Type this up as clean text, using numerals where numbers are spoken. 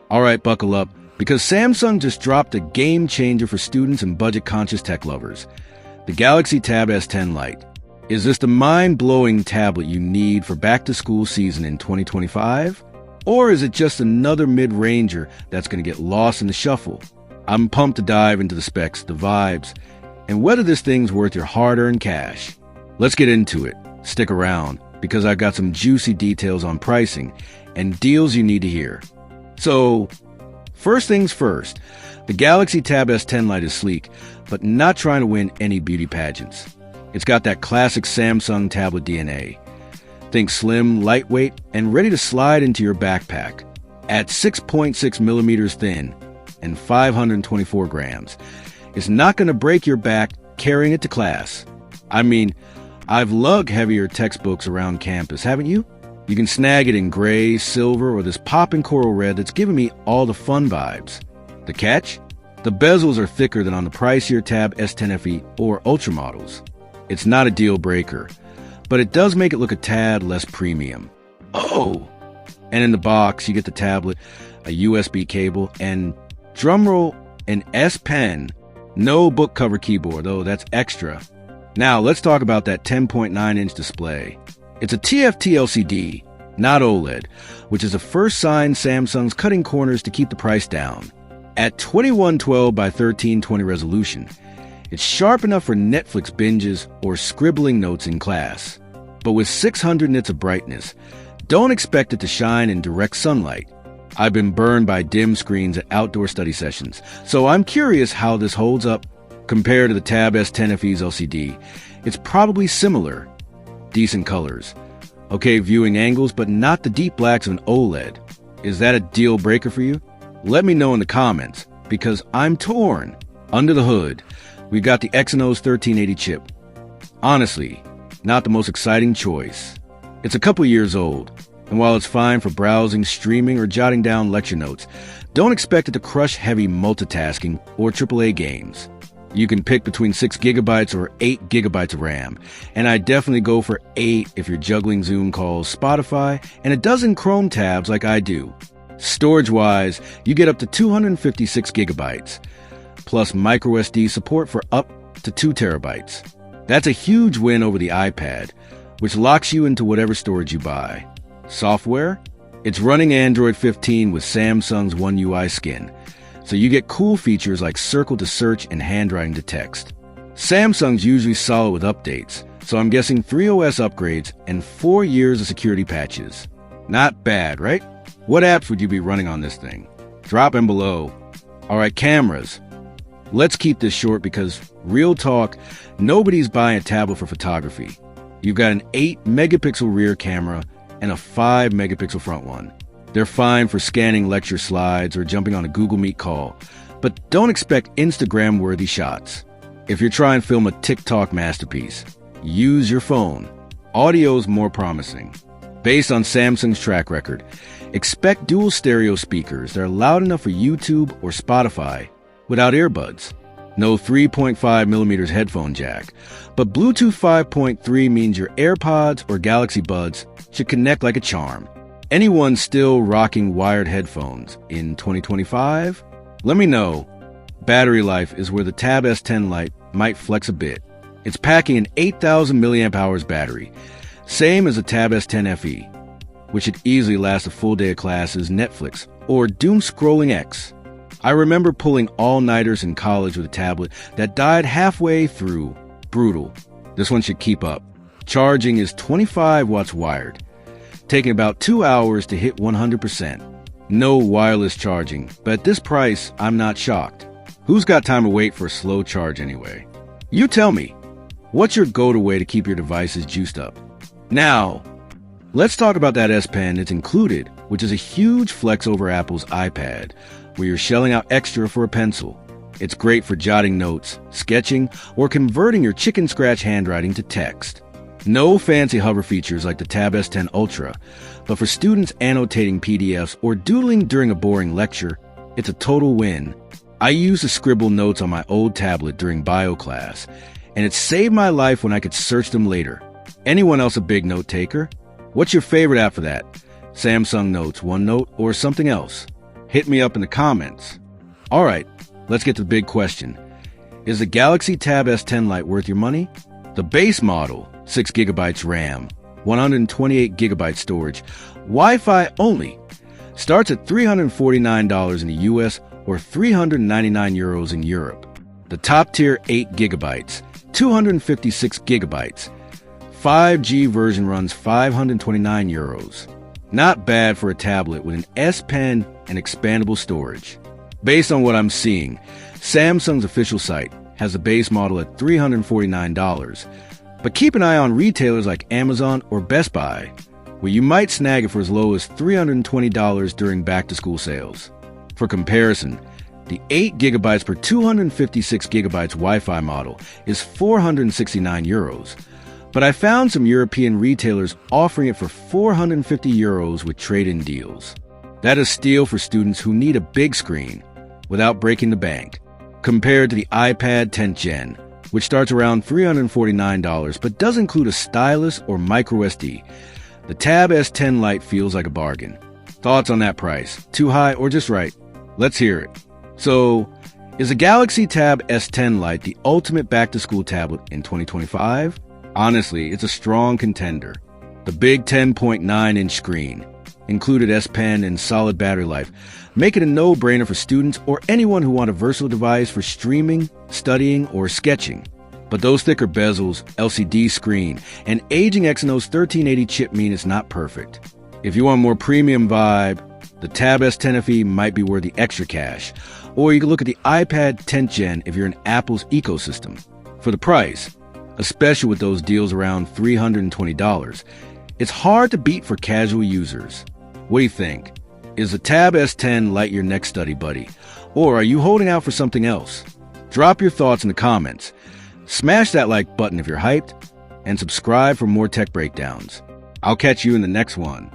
All right, buckle up, because Samsung just dropped a game changer for students and budget-conscious tech lovers. The Galaxy Tab S10 Lite. Is this the mind-blowing tablet you need for back-to-school season in 2025? Or is it just another mid-ranger that's going to get lost in the shuffle? I'm pumped to dive into the specs, the vibes, and whether this thing's worth your hard-earned cash. Let's get into it. Stick around, because I've got some juicy details on pricing and deals you need to hear. So, first things first, the Galaxy Tab S10 Lite is sleek, but not trying to win any beauty pageants. It's got that classic Samsung tablet DNA. Think slim, lightweight, and ready to slide into your backpack. At 6.6 millimeters thin and 524 grams, it's not going to break your back carrying it to class. I mean, I've lugged heavier textbooks around campus, haven't you? You can snag it in gray, silver, or this poppin' coral red that's giving me all the fun vibes. The catch? The bezels are thicker than on the pricier Tab S10 FE or Ultra models. It's not a deal breaker, but it does make it look a tad less premium. Oh! And in the box, you get the tablet, a USB cable, and, drumroll, an S Pen. No book cover keyboard, though that's extra. Now, let's talk about that 10.9-inch display. It's a TFT LCD, not OLED, which is the first sign Samsung's cutting corners to keep the price down. At 2112 by 1320 resolution, it's sharp enough for Netflix binges or scribbling notes in class. But with 600 nits of brightness, don't expect it to shine in direct sunlight. I've been burned by dim screens at outdoor study sessions, so I'm curious how this holds up compared to the Tab S10 FE's LCD. It's probably similar. Decent colors. Okay viewing angles, but not the deep blacks of an OLED. Is that a deal breaker for you? Let me know in the comments, because I'm torn. Under the hood, we've got the Exynos 1380 chip. Honestly, not the most exciting choice. It's a couple years old, and while it's fine for browsing, streaming, or jotting down lecture notes, don't expect it to crush heavy multitasking or AAA games. You can pick between 6 gigabytes or 8 gigabytes of RAM, and I definitely go for 8 if you're juggling Zoom calls, Spotify, and a dozen Chrome tabs like I do. Storage-wise, you get up to 256 gigabytes, plus microSD support for up to 2 terabytes. That's a huge win over the iPad, which locks you into whatever storage you buy. Software? It's running Android 15 with Samsung's One UI skin, so you get cool features like circle to search and handwriting to text. Samsung's usually solid with updates, so I'm guessing 3 OS upgrades and 4 years of security patches. Not bad, right? What apps would you be running on this thing? Drop them below. Alright, cameras. Let's keep this short because, real talk, nobody's buying a tablet for photography. You've got an 8 megapixel rear camera and a 5 megapixel front one. They're fine for scanning lecture slides or jumping on a Google Meet call, but don't expect Instagram-worthy shots. If you're trying to film a TikTok masterpiece, use your phone. Audio's more promising. Based on Samsung's track record, expect dual stereo speakers that are loud enough for YouTube or Spotify without earbuds. No 3.5 millimeters headphone jack, but Bluetooth 5.3 means your AirPods or Galaxy Buds should connect like a charm. Anyone still rocking wired headphones in 2025? Let me know. Battery life is where the Tab S10 Lite might flex a bit. It's packing an 8,000 mAh battery, same as the Tab S10 FE, which should easily last a full day of classes, Netflix, or doom-scrolling X. I remember pulling all-nighters in college with a tablet that died halfway through. Brutal. This one should keep up. Charging is 25 watts wired, taking about 2 hours to hit 100%. No wireless charging, but at this price, I'm not shocked. Who's got time to wait for a slow charge anyway? You tell me. What's your go-to way to keep your devices juiced up? Now, let's talk about that S Pen it's included, which is a huge flex over Apple's iPad, where you're shelling out extra for a pencil. It's great for jotting notes, sketching, or converting your chicken scratch handwriting to text. No fancy hover features like the Tab S10 Ultra, but for students annotating PDFs or doodling during a boring lecture, it's a total win. I used to scribble notes on my old tablet during bio class, and it saved my life when I could search them later. Anyone else a big note taker? What's your favorite app for that? Samsung Notes, OneNote, or something else? Hit me up in the comments. All right, let's get to the big question. Is the Galaxy Tab S10 Lite worth your money? The base model, 6GB RAM, 128GB storage, Wi-Fi only, starts at $349 in the US or €399 in Europe. The top tier 8GB, 256GB, 5G version runs €529. Not bad for a tablet with an S Pen and expandable storage. Based on what I'm seeing, Samsung's official site has the base model at $349, but keep an eye on retailers like Amazon or Best Buy, where you might snag it for as low as $320 during back-to-school sales. For comparison, the 8GB per 256GB Wi-Fi model is €469, but I found some European retailers offering it for €450 with trade-in deals. That is steal for students who need a big screen without breaking the bank, compared to the iPad 10th Gen, which starts around $349 but does include a stylus or microSD. The Tab S10 Lite feels like a bargain. Thoughts on that price? Too high or just right? Let's hear it. So, is the Galaxy Tab S10 Lite the ultimate back-to-school tablet in 2025? Honestly, it's a strong contender. The big 10.9-inch screen, included S Pen and solid battery life, make it a no-brainer for students or anyone who want a versatile device for streaming, studying, or sketching. But those thicker bezels, LCD screen, and aging Exynos 1380 chip mean it's not perfect. If you want more premium vibe, the Tab S10 FE might be worth the extra cash, or you can look at the iPad 10th Gen if you're in Apple's ecosystem. For the price, especially with those deals around $320, it's hard to beat for casual users. What do you think? Is the Tab S10 Lite your next study buddy? Or are you holding out for something else? Drop your thoughts in the comments. Smash that like button if you're hyped, and subscribe for more tech breakdowns. I'll catch you in the next one.